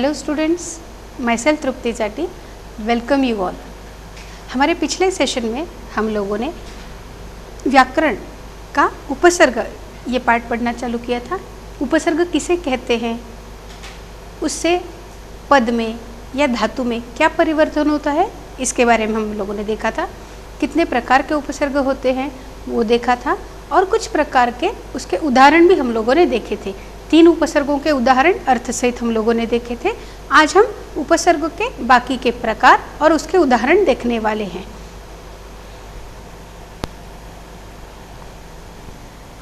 Hello students, my self तृप्ति चाटी, welcome you all. हमारे पिछले सेशन में हम लोगों ने व्याकरण का उपसर्ग ये पार्ट पढ़ना चालू किया था। उपसर्ग किसे कहते हैं, उससे पद में या धातु में क्या परिवर्तन होता है, इसके बारे में हम लोगों ने देखा था। कितने प्रकार के उपसर्ग होते हैं वो देखा था, और कुछ प्रकार के उसके उदाहरण भी हम लोगों ने देखे थे। 3 उपसर्गों के उदाहरण अर्थ सहित हम लोगों ने देखे थे। आज हम उपसर्ग के बाकी के प्रकार और उसके उदाहरण देखने वाले हैं।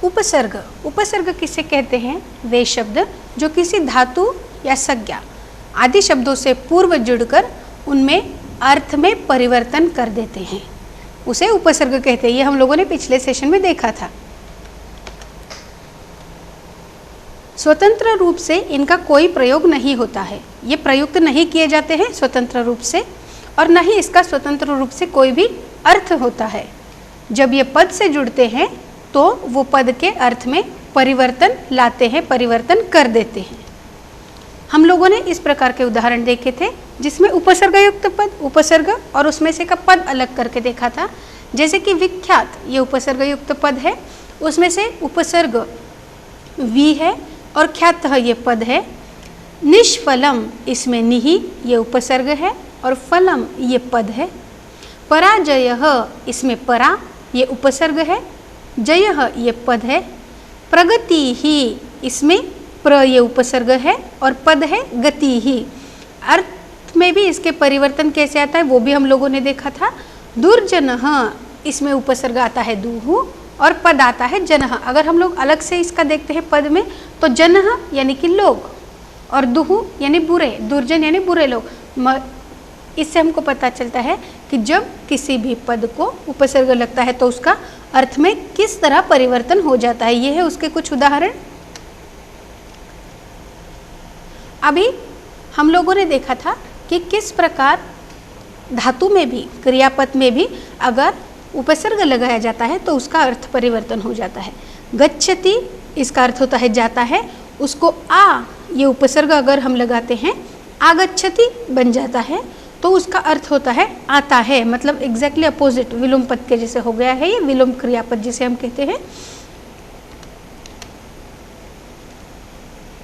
उपसर्ग किसे कहते हैं? वे शब्द जो किसी धातु या संज्ञा आदि शब्दों से पूर्व जुड़कर उनमें अर्थ में परिवर्तन कर देते हैं, उसे उपसर्ग कहते हैं। ये हम लोगों ने पिछले सेशन में देखा था। स्वतंत्र रूप से इनका कोई प्रयोग नहीं होता है, ये प्रयुक्त नहीं किए जाते हैं स्वतंत्र रूप से, और न ही इसका स्वतंत्र रूप से कोई भी अर्थ होता है। जब ये पद से जुड़ते हैं तो वो पद के अर्थ में परिवर्तन लाते हैं, परिवर्तन कर देते हैं। हम लोगों ने इस प्रकार के उदाहरण देखे थे जिसमें उपसर्ग युक्त पद, उपसर्ग और उसमें से का पद अलग करके देखा था। जैसे कि विख्यात, ये उपसर्ग युक्त पद है, उसमें से उपसर्ग वी है और ख्यात ये पद है। निष्फलम, इसमें निहि ये उपसर्ग है और फलम ये पद है। पराजय, इसमें परा ये उपसर्ग है, जय ये पद है। प्रगति ही, इसमें प्र ये उपसर्ग है और पद है गति ही। अर्थ में भी इसके परिवर्तन कैसे आता है वो भी हम लोगों ने देखा था। दुर्जनः, इसमें उपसर्ग आता है दूहु और पद आता है जनः। अगर हम लोग अलग से इसका देखते हैं पद में, तो जनः यानी कि लोग और दुहु यानी बुरे, दुर्जन यानी बुरे लोग। इससे हमको पता चलता है कि जब किसी भी पद को उपसर्ग लगता है तो उसका अर्थ में किस तरह परिवर्तन हो जाता है। ये है उसके कुछ उदाहरण। अभी हम लोगों ने देखा था कि किस प्रकार धातु में भी, क्रियापद में भी अगर उपसर्ग लगाया जाता है तो उसका अर्थ परिवर्तन हो जाता है। गच्छति, इसका अर्थ होता है जाता है, उसको आ ये उपसर्ग अगर हम लगाते हैं, आगच्छति बन जाता है तो उसका अर्थ होता है आता है, मतलब एग्जैक्टली अपोजिट, विलोम पद के जैसे हो गया है। ये विलोम क्रियापद जिसे हम कहते हैं।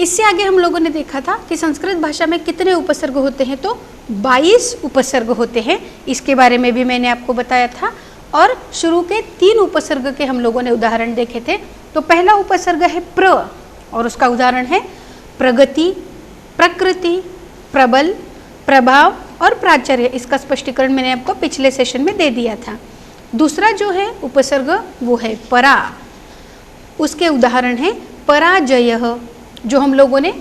इससे आगे हम लोगों ने देखा था कि संस्कृत भाषा में कितने उपसर्ग होते हैं, तो 22 उपसर्ग होते हैं। इसके बारे में भी मैंने आपको बताया था। और शुरू के 3 उपसर्ग के हम लोगों ने उदाहरण देखे थे। तो पहला उपसर्ग है प्र, और उसका उदाहरण है प्रगति, प्रकृति, प्रबल, प्रभाव और प्राचार्य। इसका स्पष्टीकरण मैंने आपको पिछले सेशन में दे दिया था। दूसरा जो है उपसर्ग वो है परा, उसके उदाहरण है पराजय, जो हम लोगों ने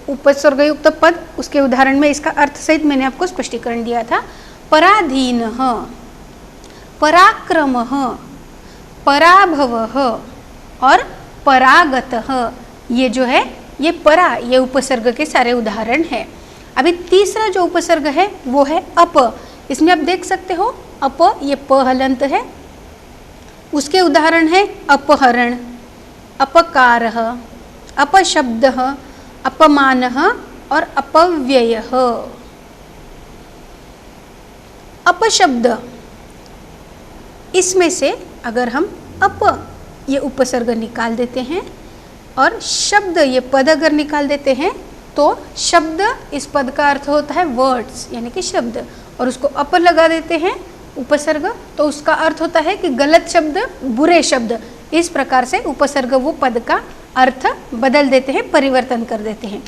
उपसर्ग युक्त पद, उसके उदाहरण में इसका अर्थ सहित मैंने आपको स्पष्टीकरण दिया था। पराधीन, पराक्रम, पराभव और परागत, ये जो है ये परा, ये उपसर्ग के सारे उदाहरण हैं। अभी तीसरा जो उपसर्ग है वो है अप। इसमें आप देख सकते हो अप, ये प हलंत है। उसके उदाहरण है अपहरण, अपकारः, अपशब्दः, अपमानः और अपव्ययः। अपशब्द, इसमें से अगर हम अप ये उपसर्ग निकाल देते हैं और शब्द ये पद अगर निकाल देते हैं तो शब्द, इस पद का अर्थ होता है वर्ड्स यानी कि शब्द, और उसको अप लगा देते हैं उपसर्ग तो उसका अर्थ होता है कि गलत शब्द, बुरे शब्द। इस प्रकार से उपसर्ग वो पद का अर्थ बदल देते हैं, परिवर्तन कर देते हैं।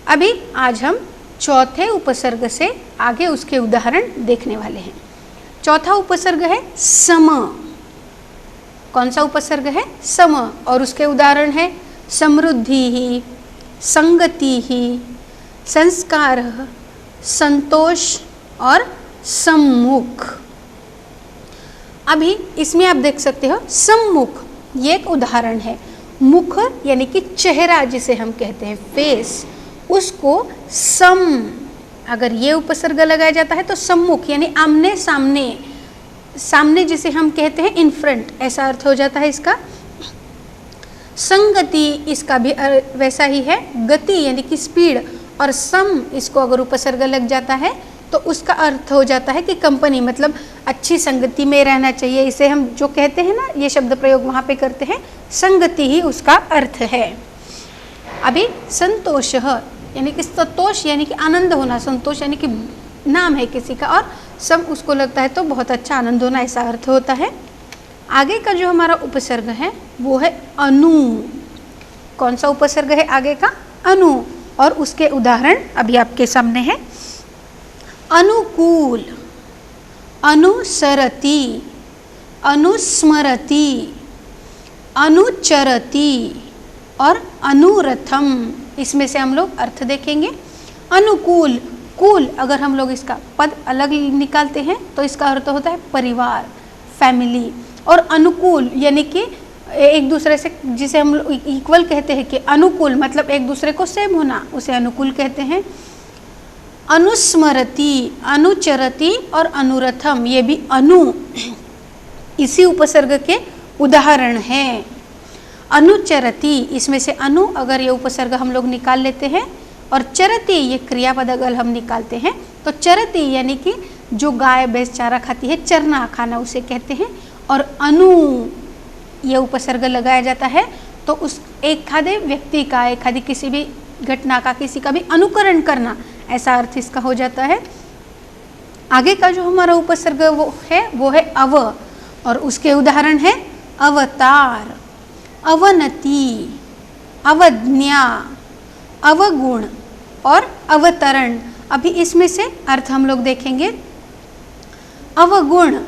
अभी आज हम चौथे उपसर्ग से आगे उसके उदाहरण देखने वाले हैं। चौथा उपसर्ग है सम। कौन सा उपसर्ग है? सम, और उसके उदाहरण है समृद्धि ही, संगति ही, संस्कार, संतोष और सम्मुख। अभी इसमें आप देख सकते हो सम्मुख, ये एक उदाहरण है। मुख यानी कि चेहरा जिसे हम कहते हैं फेस, उसको सम अगर ये उपसर्ग लगाया जाता है तो सम्मुख यानी आमने सामने, सामने जिसे हम कहते हैं इन फ्रंट, ऐसा अर्थ हो जाता है इसका। संगति, इसका भी वैसा ही है, गति यानी कि स्पीड, और सम इसको अगर उपसर्ग लग जाता है तो उसका अर्थ हो जाता है कि कंपनी, मतलब अच्छी संगति में रहना चाहिए। इसे हम जो कहते हैं ना, ये शब्द प्रयोग वहाँ पे करते हैं, संगति ही उसका अर्थ है। अभी संतोष यानी कि संतोष यानी कि आनंद होना, संतोष यानी कि नाम है किसी का और सब उसको लगता है तो बहुत अच्छा आनंद होना, ऐसा अर्थ होता है। आगे का जो हमारा उपसर्ग है वो है अनु। कौन सा उपसर्ग है आगे का? अनु। और उसके उदाहरण अभी आपके सामने है। अनुकूल, अनुसरति, अनुस्मरति, अनुचरति और अनुरथम। इसमें से हम लोग अर्थ देखेंगे। अनुकूल, कूल अगर हम लोग इसका पद अलग निकालते हैं तो इसका अर्थ होता है परिवार, फैमिली। और अनुकूल यानी कि एक दूसरे से, जिसे हम लोग इक्वल कहते हैं कि अनुकूल मतलब एक दूसरे को सेम होना, उसे अनुकूल कहते हैं। अनुस्मरति, अनुचरति और अनुरथम, ये भी अनु इसी उपसर्ग के उदाहरण हैं। अनुचरति, इसमें से अनु अगर ये उपसर्ग हम लोग निकाल लेते हैं और चरति ये क्रियापद अगर हम निकालते हैं तो चरति यानी कि जो गाय भैंस चारा खाती है, चरना खाना उसे कहते हैं। और अनु ये उपसर्ग लगाया जाता है तो उस एक आधे व्यक्ति का, एक आधे किसी भी घटना का, किसी का भी अनुकरण करना, ऐसा अर्थ इसका हो जाता है। आगे का जो हमारा उपसर्ग वो है अव और उसके उदाहरण है अवतार, अवनति, अवज्ञा, अवगुण और अवतरण। अभी इसमें से अर्थ हम लोग देखेंगे। अवगुण,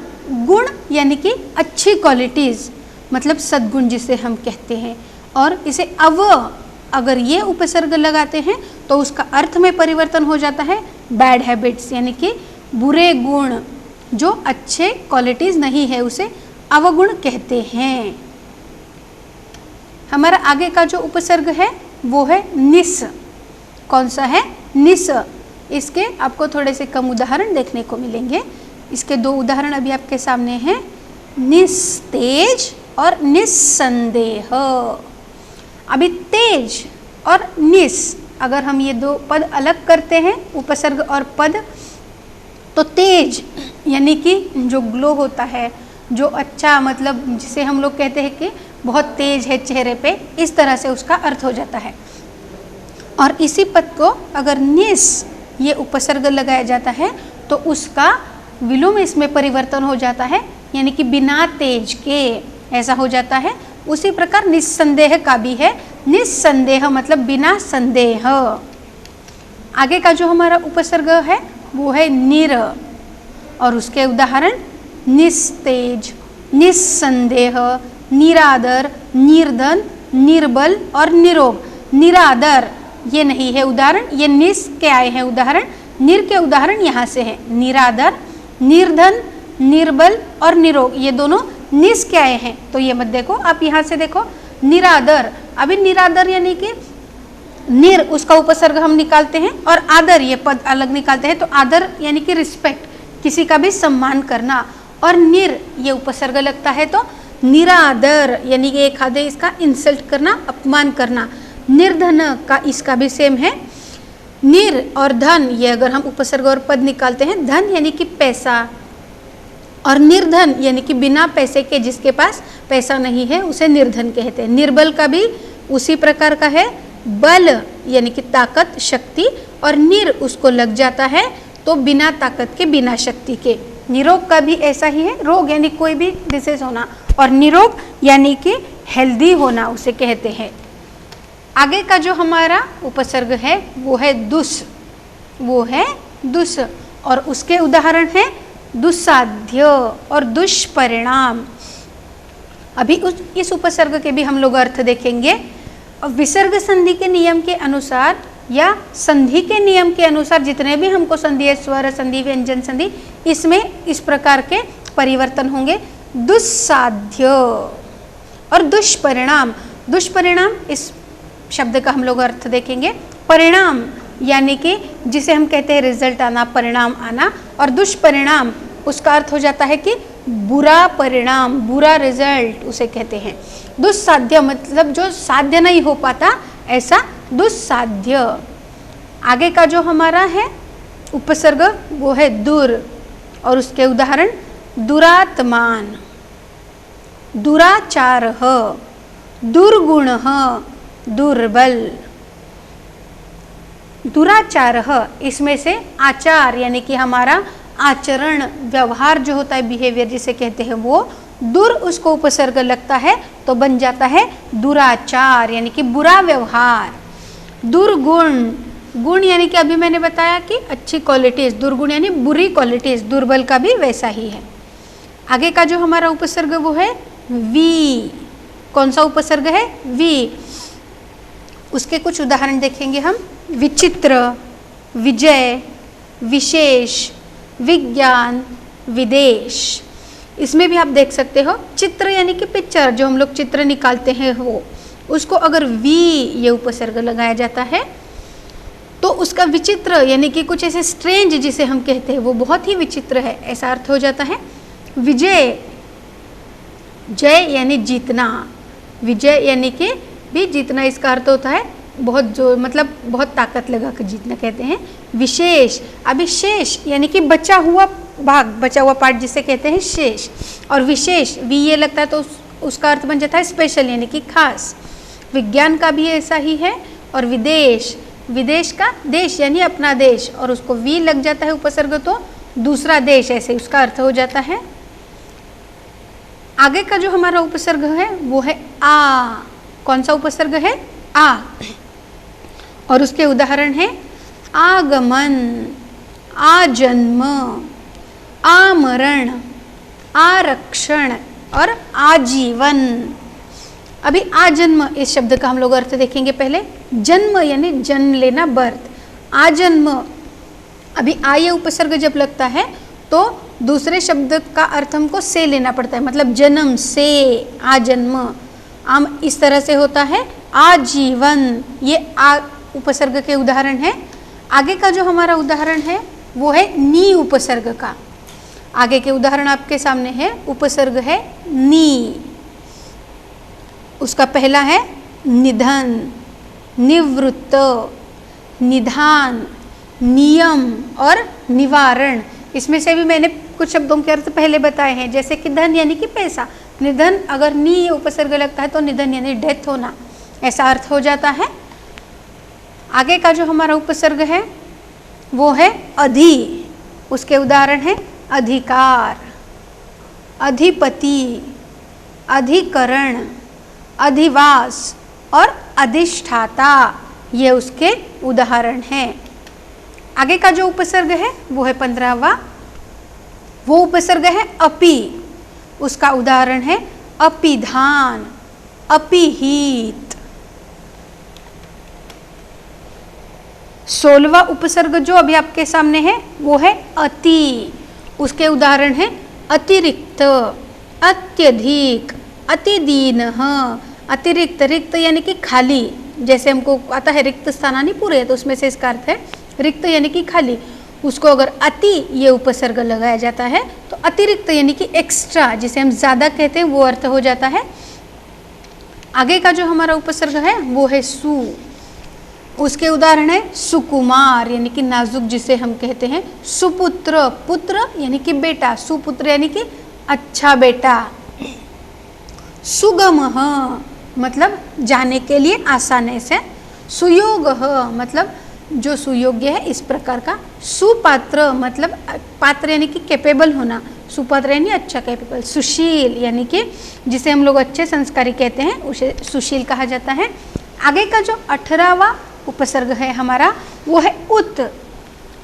गुण यानी कि अच्छी क्वालिटीज़, मतलब सद्गुण जिसे हम कहते हैं। और इसे अव अगर ये उपसर्ग लगाते हैं तो उसका अर्थ में परिवर्तन हो जाता है बैड हैबिट्स, यानी कि बुरे गुण, जो अच्छे क्वालिटीज़ नहीं है उसे अवगुण कहते हैं। हमारा आगे का जो उपसर्ग है वो है निस। कौन सा है? निस। इसके आपको थोड़े से कम उदाहरण देखने को मिलेंगे। इसके दो उदाहरण अभी आपके सामने हैं, निस्तेज और निस्संदेह। अभी तेज और निस अगर हम ये दो पद अलग करते हैं, उपसर्ग और पद, तो तेज यानी कि जो ग्लो होता है, जो अच्छा, मतलब जिसे हम लोग कहते हैं कि बहुत तेज है चेहरे पे, इस तरह से उसका अर्थ हो जाता है। और इसी पद को अगर निस ये उपसर्ग लगाया जाता है तो उसका विलोम इसमें परिवर्तन हो जाता है, यानी कि बिना तेज के, ऐसा हो जाता है। उसी प्रकार निस्संदेह का भी है, निस्संदेह मतलब बिना संदेह। आगे का जो हमारा उपसर्ग है वो है निर और उसके उदाहरण निस्तेज, निस्संदेह, निरादर, निर्धन, निर्बल और निरोग। निरादर ये नहीं है उदाहरण, ये निस के आए हैं उदाहरण। निर के उदाहरण यहाँ से हैं, निरादर, निर्धन, निर्बल और निरोग, ये दोनों निस के आए हैं। तो ये मत देखो, आप यहाँ से देखो निरादर। अभी निरादर यानी कि निर उसका उपसर्ग हम निकालते हैं और आदर ये पद अलग निकालते हैं। तो आदर यानी कि रिस्पेक्ट, किसी का भी सम्मान करना। और निर ये उपसर्ग लगता है तो निरादर यानी कि एक आधे इसका इंसल्ट करना, अपमान करना। निर्धन का इसका भी सेम है। निर और धन ये अगर हम उपसर्ग और पद निकालते हैं, धन यानी कि पैसा और निर्धन यानी कि बिना पैसे के, जिसके पास पैसा नहीं है उसे निर्धन कहते हैं। निर्बल का भी उसी प्रकार का है, बल यानी कि ताकत, शक्ति, और निर उसको लग जाता है तो बिना ताकत के, बिना शक्ति के। निरोग का भी ऐसा ही है, रोग यानी कोई भी डिसीज होना, और निरोग यानी कि हेल्दी होना उसे कहते हैं। आगे का जो हमारा उपसर्ग है वो है दुस, वो है दुस और उसके उदाहरण है दुस्साध्य और दुष्परिणाम। अभी इस उपसर्ग के भी हम लोग अर्थ देखेंगे। विसर्ग संधि के नियम के अनुसार या संधि के नियम के अनुसार जितने भी हमको संधि है, स्वर संधि, व्यंजन संधि, इसमें इस प्रकार के परिवर्तन होंगे। दुस्साध्य और दुष्परिणाम। दुष्परिणाम इस शब्द का हम लोग अर्थ देखेंगे। परिणाम यानी कि जिसे हम कहते हैं रिजल्ट आना, परिणाम आना, और दुष्परिणाम उसका अर्थ हो जाता है कि बुरा परिणाम, बुरा रिजल्ट उसे कहते हैं। दुस्साध्य मतलब जो साध्य नहीं हो पाता, ऐसा दुस्साध्य। आगे का जो हमारा है उपसर्ग वो है दुर, और उसके उदाहरण दुरात्मान, दुराचारः, दुर्गुणः, दुर्बल। दुराचारः इसमें से आचार यानी कि हमारा आचरण, व्यवहार जो होता है, बिहेवियर जिसे कहते हैं, वो दुर उसको उपसर्ग लगता है तो बन जाता है दुराचार यानी कि बुरा व्यवहार। दुर्गुण, गुण यानी कि अभी मैंने बताया कि अच्छी क्वालिटीज, दुर्गुण यानी बुरी क्वालिटीज, दुर्बल का भी वैसा ही है। आगे का जो हमारा उपसर्ग वो है वी। कौन सा उपसर्ग है? वी। उसके कुछ उदाहरण देखेंगे हम। विचित्र, विजय, विशेष, विज्ञान, विदेश। इसमें भी आप देख सकते हो चित्र यानी कि पिक्चर, जो हम लोग चित्र निकालते हैं वो, उसको अगर वी ये उपसर्ग लगाया जाता है तो उसका विचित्र यानी कि कुछ ऐसे स्ट्रेंज जिसे हम कहते हैं वो बहुत ही विचित्र है, ऐसा अर्थ हो जाता है। विजय, जय यानी जीतना, विजय यानी कि भी जीतना, इसका अर्थ होता है बहुत जो मतलब बहुत ताकत लगा कर जीतना कहते हैं। विशेष, अभी शेष यानी कि बचा हुआ भाग, बचा हुआ पार्ट जिसे कहते हैं शेष। और विशेष वी ये लगता है तो उसका अर्थ बन जाता है स्पेशल यानी कि खास। विज्ञान का भी ऐसा ही है। और विदेश, विदेश का देश यानी अपना देश, और उसको वी लग जाता है उपसर्ग तो दूसरा देश, ऐसे उसका अर्थ हो जाता है। आगे का जो हमारा उपसर्ग है वो है आ। कौन सा उपसर्ग है? आ। और उसके उदाहरण है आगमन, आजन्म, आमरण, आरक्षण और आजीवन। अभी आजन्म इस शब्द का हम लोग अर्थ देखेंगे पहले। जन्म यानी जन्म लेना, बर्थ। आजन्म, अभी आ ये उपसर्ग जब लगता है तो दूसरे शब्द का अर्थ हमको से लेना पड़ता है, मतलब जन्म से, आजन्म। आम इस तरह से होता है आजीवन, ये आ उपसर्ग के उदाहरण है। आगे का जो हमारा उदाहरण है वो है नी उपसर्ग का। आगे के उदाहरण आपके सामने है, उपसर्ग है नी। उसका पहला है निधन, निवृत्त, निधान, नियम और निवारण। इसमें से भी मैंने कुछ शब्दों के अर्थ पहले बताए हैं, जैसे कि धन यानी कि पैसा। निधन अगर नी उपसर्ग लगता है तो निधन यानी डेथ होना, ऐसा अर्थ हो जाता है। आगे का जो हमारा उपसर्ग है वो है अधि। उसके उदाहरण है अधिकार, अधिपति, अधिकरण, अधिवास और अधिष्ठाता, ये उसके उदाहरण हैं। आगे का जो उपसर्ग है वो है 15वां, वो उपसर्ग है अपि। उसका उदाहरण है अपिधान, अपिहित। 16वां उपसर्ग जो अभी आपके सामने है वो है अति। उसके उदाहरण है अतिरिक्त, अत्यधिक, अतिदीनः, अतिरिक्त, रिक्त यानी कि खाली। जैसे हमको आता है रिक्त स्थानानि पूरे, तो उसमें से इसका अर्थ है रिक्त यानी कि खाली। उसको अगर अति ये उपसर्ग लगाया जाता है तो अतिरिक्त यानी कि एक्स्ट्रा, जिसे हम ज़्यादा कहते हैं, वो अर्थ हो जाता है। आगे का जो हमारा उपसर्ग है वो है सु। उसके उदाहरण है सुकुमार यानी कि नाजुक, जिसे हम कहते हैं। सुपुत्र, पुत्र यानी कि बेटा, सुपुत्र यानी कि अच्छा बेटा। सुगमः मतलब जाने के लिए आसानी से। सुयोगः मतलब जो सुयोग्य है, इस प्रकार का। सुपात्र मतलब पात्र यानी कि कैपेबल होना, सुपात्र यानी अच्छा, कैपेबल। सुशील यानी कि जिसे हम लोग अच्छे संस्कारी कहते हैं, उसे सुशील कहा जाता है। आगे का जो 18वां उपसर्ग है हमारा वो है उत,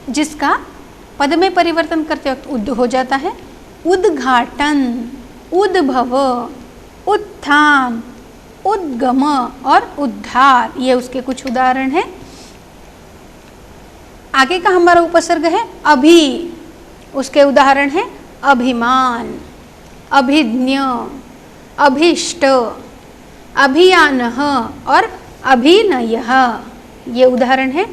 जिसका पद में परिवर्तन करते वक्त उद हो जाता है। उद्घाटन, उद्भव, उत्थान, उद्गम और उद्धार, ये उसके कुछ उदाहरण हैं। आगे का हमारा उपसर्ग है अभि। उसके उदाहरण है अभिमान, अभिज्ञ, अभिष्ट, अभियानः और अभिनयः, ये उदाहरण है।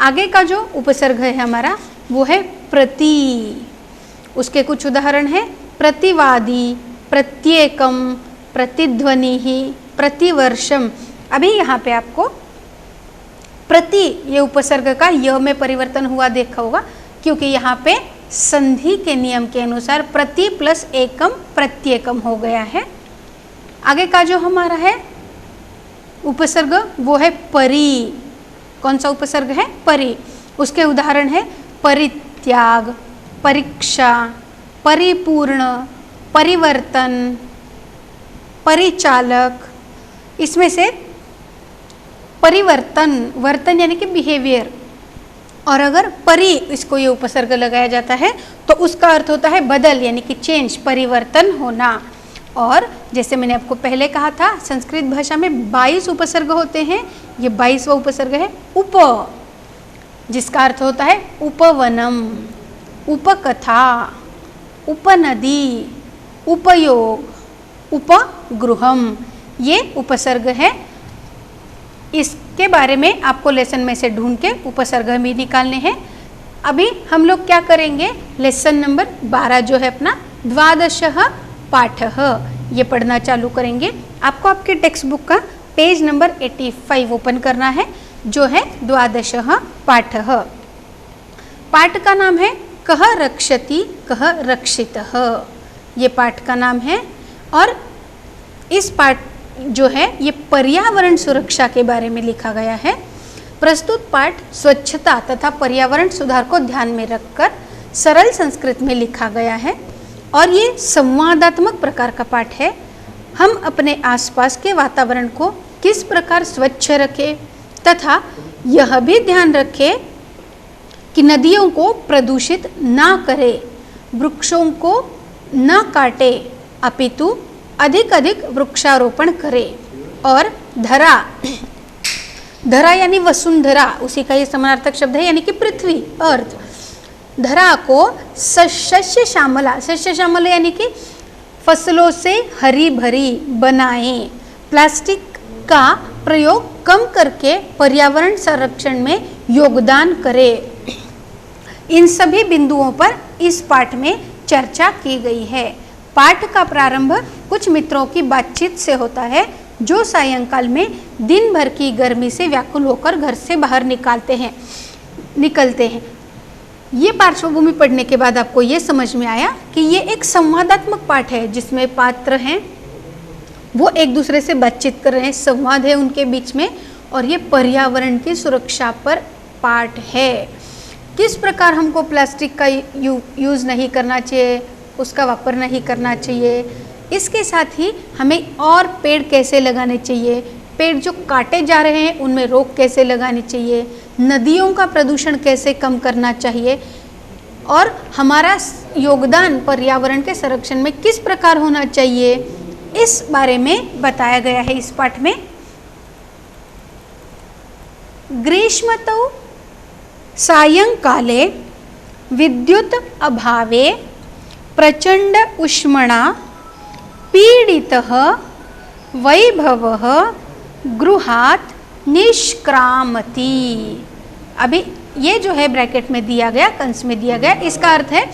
आगे का जो उपसर्ग है हमारा वो है प्रति। उसके कुछ उदाहरण है प्रतिवादी, प्रत्येकम, प्रतिध्वनि, प्रतिवर्षम। अभी यहाँ पे आपको प्रति, ये उपसर्ग का य में परिवर्तन हुआ देखा होगा, क्योंकि यहाँ पे संधि के नियम के अनुसार प्रति प्लस एकम प्रत्येकम हो गया है। आगे का जो हमारा है उपसर्ग वो है परि। कौन सा उपसर्ग है? परि। उसके उदाहरण है परित्याग, परीक्षा, परिपूर्ण, परिवर्तन, परिचालक। इसमें से परिवर्तन, वर्तन यानी कि बिहेवियर, और अगर परि इसको ये उपसर्ग लगाया जाता है तो उसका अर्थ होता है बदल यानी कि चेंज, परिवर्तन होना। और जैसे मैंने आपको पहले कहा था संस्कृत भाषा में 22 उपसर्ग होते हैं, ये 22वां उपसर्ग है उप, जिसका अर्थ होता है उपवनम, उपकथा, उपनदी, उपयोग, उपगृहम, ये उपसर्ग है। इसके बारे में आपको लेसन में से ढूंढ के उपसर्ग भी निकालने हैं। अभी हम लोग क्या करेंगे, लेसन नंबर 12 जो है अपना द्वादशः पाठः, ये पढ़ना चालू करेंगे। आपको आपके टेक्स्ट बुक का पेज नंबर 85 ओपन करना है, जो है द्वादशः पाठः। पाठ का नाम है कः रक्षति कः रक्षितः, ये पाठ का नाम है। और इस पाठ जो है ये पर्यावरण सुरक्षा के बारे में लिखा गया है। प्रस्तुत पाठ स्वच्छता तथा पर्यावरण सुधार को ध्यान में रखकर सरल संस्कृत में लिखा गया है और ये संवादात्मक प्रकार का पाठ है। हम अपने आसपास के वातावरण को किस प्रकार स्वच्छ रखें तथा यह भी ध्यान रखें कि नदियों को प्रदूषित ना करें, वृक्षों को न काटे, अपितु अधिक अधिक वृक्षारोपण करें और धरा, धरा यानी वसुंधरा, उसी का ये समानार्थक शब्द है, यानी कि पृथ्वी, अर्थ, धरा को सस्य श्यामला, सस्य श्यामला यानी कि फसलों से हरी भरी बनाएं। प्लास्टिक का प्रयोग कम करके पर्यावरण संरक्षण में योगदान करें। इन सभी बिंदुओं पर इस पाठ में चर्चा की गई है। पाठ का प्रारंभ कुछ मित्रों की बातचीत से होता है जो सायंकाल में दिन भर की गर्मी से व्याकुल होकर घर से बाहर निकलते हैं। ये पार्श्वभूमि पढ़ने के बाद आपको ये समझ में आया कि ये एक संवादात्मक पाठ है जिसमें पात्र हैं वो एक दूसरे से बातचीत कर रहे हैं, संवाद है उनके बीच में, और ये पर्यावरण की सुरक्षा पर पाठ है। किस प्रकार हमको प्लास्टिक का यूज़ नहीं करना चाहिए, उसका वापर नहीं करना चाहिए, इसके साथ ही हमें और पेड़ कैसे लगाने चाहिए, पेड़ जो काटे जा रहे हैं उनमें रोक कैसे लगानी चाहिए, नदियों का प्रदूषण कैसे कम करना चाहिए और हमारा योगदान पर्यावरण के संरक्षण में किस प्रकार होना चाहिए, इस बारे में बताया गया है इस पाठ में। ग्रीष्मतौ सायंकाले विद्युत अभावे प्रचंड उष्मणा पीडितः वैभवः गृहात् निष्क्रामति। अभी ये जो है ब्रैकेट में दिया गया, कंस में दिया गया, इसका अर्थ है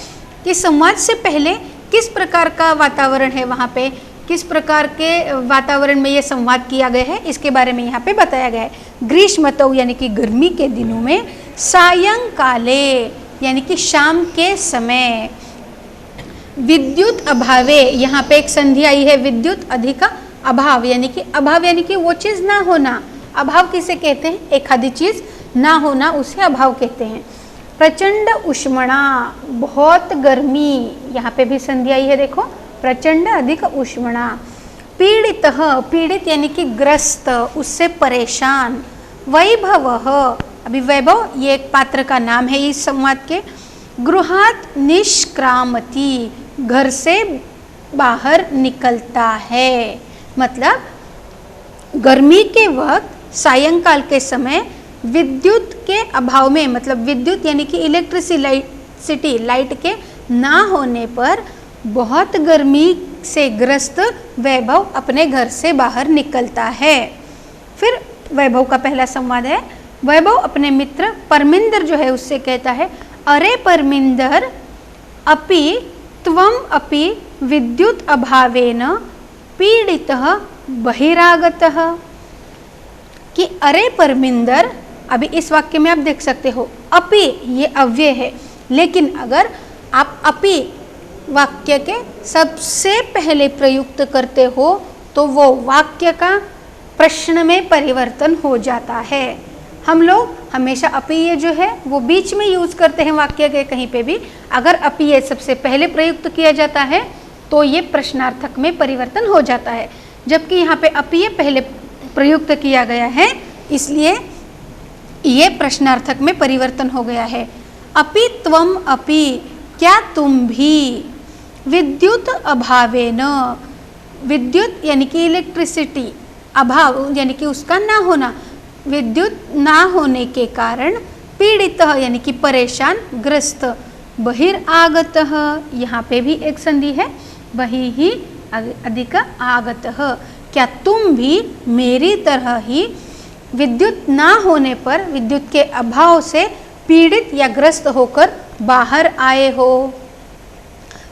कि संवाद से पहले किस प्रकार का वातावरण है, वहाँ पे किस प्रकार के वातावरण में ये संवाद किया गया है, इसके बारे में यहाँ पे बताया गया है। ग्रीष्मतौ यानी कि गर्मी के दिनों में, सायंकाले यानी कि शाम के समय, विद्युत अभावे, यहाँ पे एक संधि आई है विद्युत अधिक अभाव, यानी कि अभाव यानी कि वो चीज़ ना होना। अभाव किसे कहते हैं? एक आधी चीज़ ना होना, उसे अभाव कहते हैं। प्रचंड उष्मणा, बहुत गर्मी, यहाँ पे भी संधि आई है देखो, प्रचंड अधिक उष्मणा। पीड़ितः, पीड़ित यानी कि ग्रस्त, उससे परेशान। वैभवः, अभी वैभव ये एक पात्र का नाम है इस संवाद के। गृहात् निष्क्रामति, घर से बाहर निकलता है, मतलब गर्मी के वक्त सायंकाल के समय विद्युत के अभाव में, मतलब विद्युत यानी कि इलेक्ट्रिसिटी, लाइट के ना होने पर बहुत गर्मी से ग्रस्त वैभव अपने घर से बाहर निकलता है। फिर वैभव का पहला संवाद है। वैभव अपने मित्र परमिंदर जो है उससे कहता है, अरे परमिंदर, अपि त्वम अपि विद्युत अभावेन पीड़ितः बहिरागतः, कि अरे परमिंदर, अभी इस वाक्य में आप देख सकते हो अपि ये अव्यय है, लेकिन अगर आप अपि वाक्य के सबसे पहले प्रयुक्त करते हो तो वो वाक्य का प्रश्न में परिवर्तन हो जाता है। हम लोग हमेशा अपि ये जो है वो बीच में यूज करते हैं वाक्य के कहीं पे भी। अगर अपि ये सबसे पहले प्रयुक्त किया जाता है तो ये प्रश्नार्थक में परिवर्तन हो जाता है, जबकि यहाँ पे अपि ये पहले प्रयुक्त किया गया है, इसलिए ये प्रश्नार्थक में परिवर्तन हो गया है। अपि त्वम अपि, क्या तुम भी, विद्युत अभावेन, विद्युत यानी कि इलेक्ट्रिसिटी, अभाव यानी कि उसका ना होना, विद्युत ना होने के कारण, पीड़ित यानी कि परेशान, ग्रस्त, बहिरागतः, यहाँ पे भी एक संधि है, बहिः अधिक आगतः, क्या तुम भी मेरी तरह ही विद्युत ना होने पर, विद्युत के अभाव से पीड़ित या ग्रस्त होकर बाहर आए हो।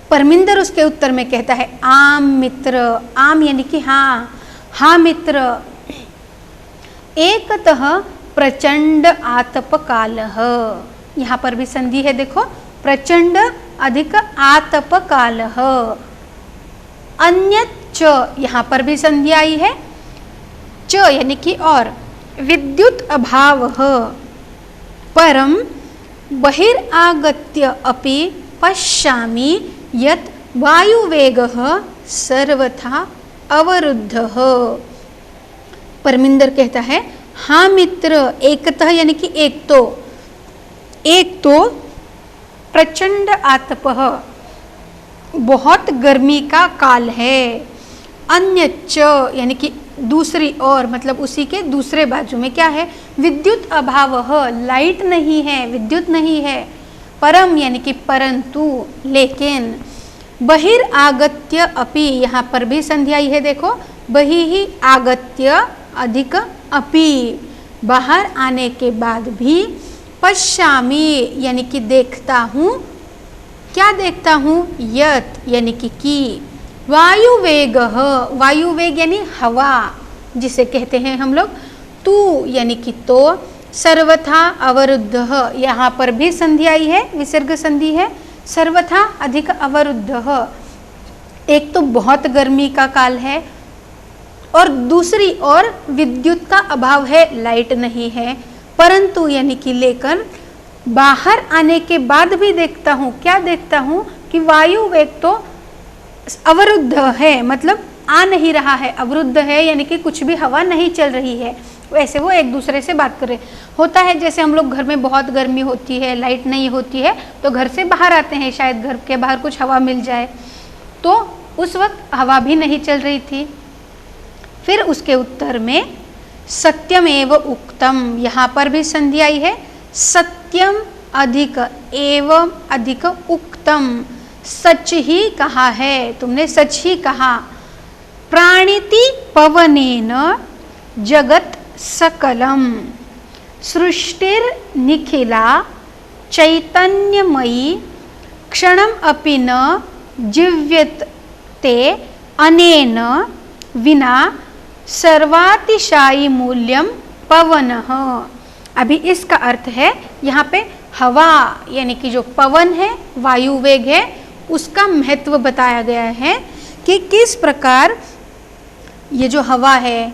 परमिंदर उसके उत्तर में कहता है आम मित्र, आम यानी कि हाँ, हाँ मित्र, एकतः प्रचंड आतप कालः, यहाँ पर भी संधि है देखो, प्रचंड अधिक आतप कालः, अन्यत् च, यहाँ पर भी संधि आई है, च यानी कि और, विद्युत अभावः, परम बहिरागत्य अपि पश्यामि यत् वायुवेगः सर्वथा अवरुद्धः। परमिंदर कहता है हाँ मित्र, एकतः यानी कि एक तो प्रचंड आतपः, बहुत गर्मी का काल है, अन्यच्च यानी कि दूसरी ओर, मतलब उसी के दूसरे बाजू में क्या है, विद्युत अभावः, लाइट नहीं है, विद्युत नहीं है, परम यानी कि परंतु, लेकिन, बहिरागत्य अपि, यहाँ पर भी संधि आई है देखो, बहिः आगत्य अधिक अपि, बाहर आने के बाद भी, पश्यामि यानी कि देखता हूँ, क्या देखता हूँ, यत् यानी कि वायुवेगः, वायुवेग यानी हवा जिसे कहते हैं हम लोग, तू यानी कि तो, सर्वथा अवरुद्धः, यहाँ पर भी संधि आई है, विसर्ग संधि है, सर्वथा अधिक अवरुद्धः, एक तो बहुत गर्मी का काल है और दूसरी ओर विद्युत का अभाव है, लाइट नहीं है, परंतु यानी कि लेकर बाहर आने के बाद भी देखता हूँ, क्या देखता हूँ कि वायु वेग तो अवरुद्ध है, मतलब आ नहीं रहा है, अवरुद्ध है यानी कि कुछ भी हवा नहीं चल रही है। वैसे वो एक दूसरे से बात कर रहे होता है, जैसे हम लोग घर में बहुत गर्मी होती है, लाइट नहीं होती है, तो घर से बाहर आते हैं, शायद घर के बाहर कुछ हवा मिल जाए, तो उस वक्त हवा भी नहीं चल रही थी। फिर उसके उत्तर में सत्यमेव उक्तम, यहाँ पर भी संधि आई है, सत्यम अधिक एवं अधिक उक्तम, सच ही कहा है, तुमने सच ही कहा। प्राणिति पवनेन जगत सकलम, सृष्टिर निखिला चैतन्यमयी, क्षणम अपि न जीव्यते अनेन विना सर्वातिशायी मूल्यम पवनः। अभी इसका अर्थ है, यहाँ पे हवा यानी कि जो पवन है, वायु वेग है, उसका महत्व बताया गया है कि किस प्रकार ये जो हवा है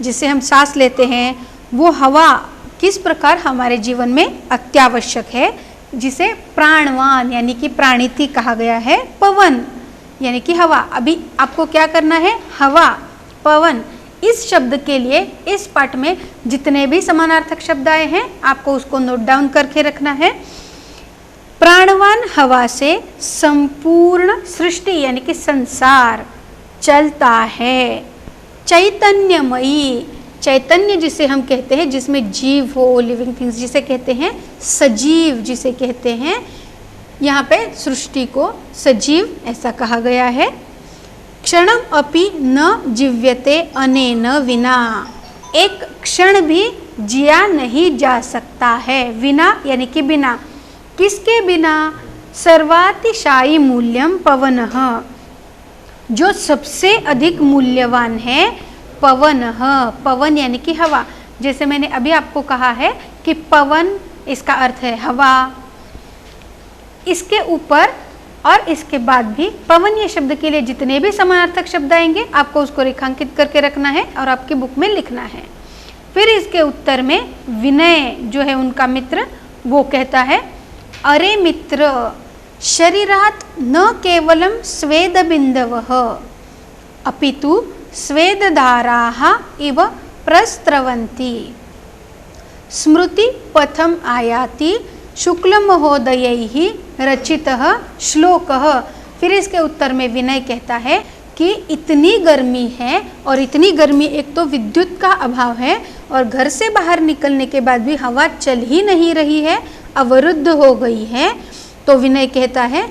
जिसे हम सांस लेते हैं, वो हवा किस प्रकार हमारे जीवन में अत्यावश्यक है, जिसे प्राणवान यानी कि प्राणिति कहा गया है, पवन यानी कि हवा। अभी आपको क्या करना है, हवा, पवन, इस शब्द के लिए इस पाठ में जितने भी समानार्थक शब्द आए हैं आपको उसको नोट डाउन करके रखना है। प्राणवान हवा से संपूर्ण सृष्टि यानी कि संसार चलता है। चैतन्यमयी, चैतन्य जिसे हम कहते हैं जिसमें जीव हो, लिविंग थिंग्स जिसे कहते हैं, सजीव जिसे कहते हैं, यहाँ पे सृष्टि को सजीव ऐसा कहा गया है। क्षणम अपि न जीव्यते अनेन विना, एक क्षण भी जिया नहीं जा सकता है, विना यानी कि बिना, किसके बिना, सर्वातिशायी मूल्यम पवनः, जो सबसे अधिक मूल्यवान है, पवनः, पवन यानी कि हवा, जैसे मैंने अभी आपको कहा है कि पवन इसका अर्थ है हवा, इसके ऊपर और इसके बाद भी पवन ये शब्द के लिए जितने भी समानार्थक शब्द आएंगे आपको उसको रेखांकित करके रखना है और आपकी बुक में लिखना है। फिर इसके उत्तर में विनय जो है उनका मित्र, वो कहता है अरे मित्र, शरीरात् न केवलं स्वेद बिंदवः अपितु स्वेदधाराः इव प्रस्रवन्ति। स्मृति पथम आयाति शुक्ल महोदयैः रचितः श्लोकः। फिर इसके उत्तर में विनय कहता है कि इतनी गर्मी है और इतनी गर्मी, एक तो विद्युत का अभाव है और घर से बाहर निकलने के बाद भी हवा चल ही नहीं रही है, अवरुद्ध हो गई है। तो विनय कहता है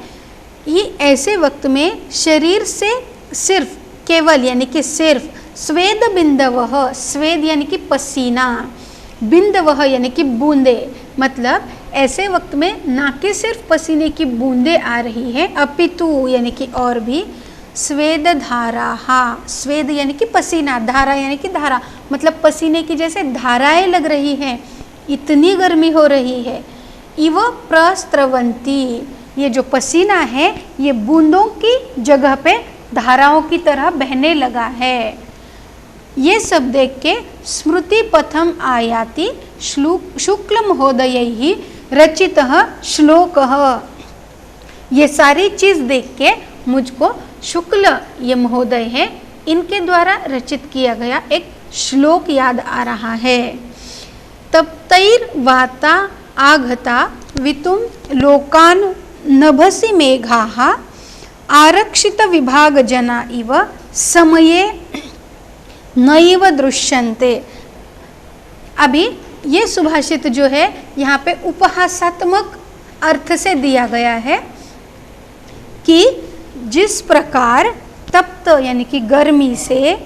ये ऐसे वक्त में शरीर से सिर्फ, केवल यानी कि सिर्फ, स्वेद बिंदवः, स्वेद यानी कि पसीना, बिंदवः यानी कि बूंदे, मतलब ऐसे वक्त में ना कि सिर्फ पसीने की बूंदे आ रही है, अपितु यानी कि और भी, स्वेद धाराहा, स्वेद यानी कि पसीना, धारा यानी कि धारा, मतलब पसीने की जैसे धाराएं लग रही हैं, इतनी गर्मी हो रही है। इव प्रस्रवंती, ये जो पसीना है ये बूंदों की जगह पे धाराओं की तरह बहने लगा है। ये सब देख के स्मृति पथम आयाति शुक्ल महोदयैः रचितः श्लोकः, ये सारी चीज़ देख के मुझको शुक्ल ये महोदय है इनके द्वारा रचित किया गया एक श्लोक याद आ रहा है। तप्तैर्वाता आघता वितुम लोकान् नभसि मेघाः आरक्षित विभाग जना इव समये नैव दृश्यन्ते। अभी ये सुभाषित जो है यहाँ पे उपहासात्मक अर्थ से दिया गया है कि जिस प्रकार तप्त यानी कि गर्मी से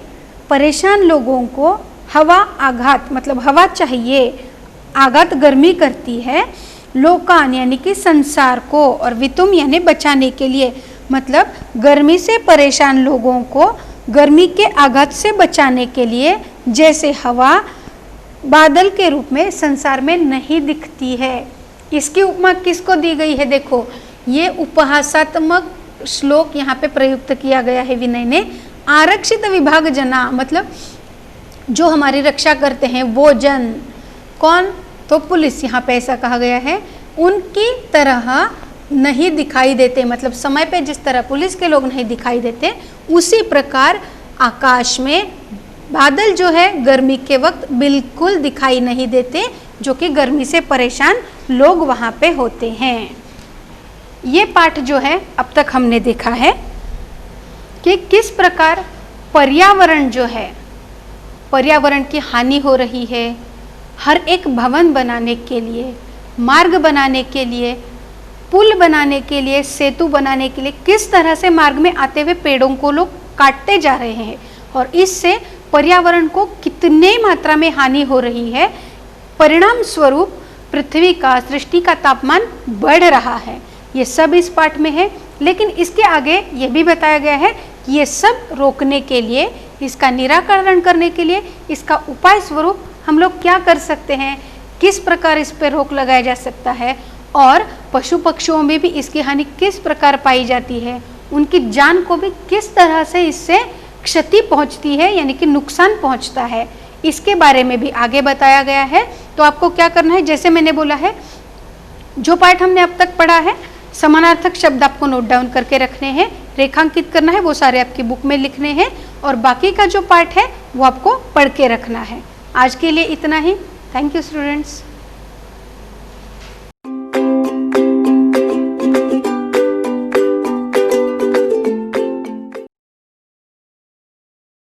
परेशान लोगों को हवा आघात, मतलब हवा चाहिए, आघात गर्मी करती है, लोकान यानी कि संसार को, और वितुम यानी बचाने के लिए, मतलब गर्मी से परेशान लोगों को गर्मी के आघात से बचाने के लिए जैसे हवा बादल के रूप में संसार में नहीं दिखती है। इसकी उपमा किसको दी गई है? देखो, ये उपहासात्मक श्लोक यहाँ पे प्रयुक्त किया गया है विनय ने। आरक्षित विभाग जना, मतलब जो हमारी रक्षा करते हैं वो जन, कौन? तो पुलिस, यहाँ पे ऐसा कहा गया है, उनकी तरह नहीं दिखाई देते, मतलब समय पे जिस तरह पुलिस के लोग नहीं दिखाई देते, उसी प्रकार आकाश में बादल जो है गर्मी के वक्त बिल्कुल दिखाई नहीं देते, जो कि गर्मी से परेशान लोग वहाँ पे होते हैं। ये पाठ जो है अब तक हमने देखा है कि किस प्रकार पर्यावरण जो है, पर्यावरण की हानि हो रही है। हर एक भवन बनाने के लिए, मार्ग बनाने के लिए, पुल बनाने के लिए, सेतु बनाने के लिए किस तरह से मार्ग में आते हुए पेड़ों को लोग काटते जा रहे हैं और इससे पर्यावरण को कितने मात्रा में हानि हो रही है। परिणाम स्वरूप पृथ्वी का, सृष्टि का तापमान बढ़ रहा है। ये सब इस पाठ में है, लेकिन इसके आगे ये भी बताया गया है कि ये सब रोकने के लिए, इसका निराकरण करने के लिए, इसका उपाय स्वरूप हम लोग क्या कर सकते हैं, किस प्रकार इस पर रोक लगाया जा सकता है, और पशु पक्षियों में भी इसकी हानि किस प्रकार पाई जाती है, उनकी जान को भी किस तरह से इससे क्षति पहुंचती है, यानी कि नुकसान पहुंचता है, इसके बारे में भी आगे बताया गया है। तो आपको क्या करना है, जैसे मैंने बोला है, जो पाठ हमने अब तक पढ़ा है, समानार्थक शब्द आपको नोट डाउन करके रखने हैं, रेखांकित करना है, वो सारे आपकी बुक में लिखने हैं, और बाकी का जो पाठ है वो आपको पढ़ के रखना है। आज के लिए इतना ही। Thank you students.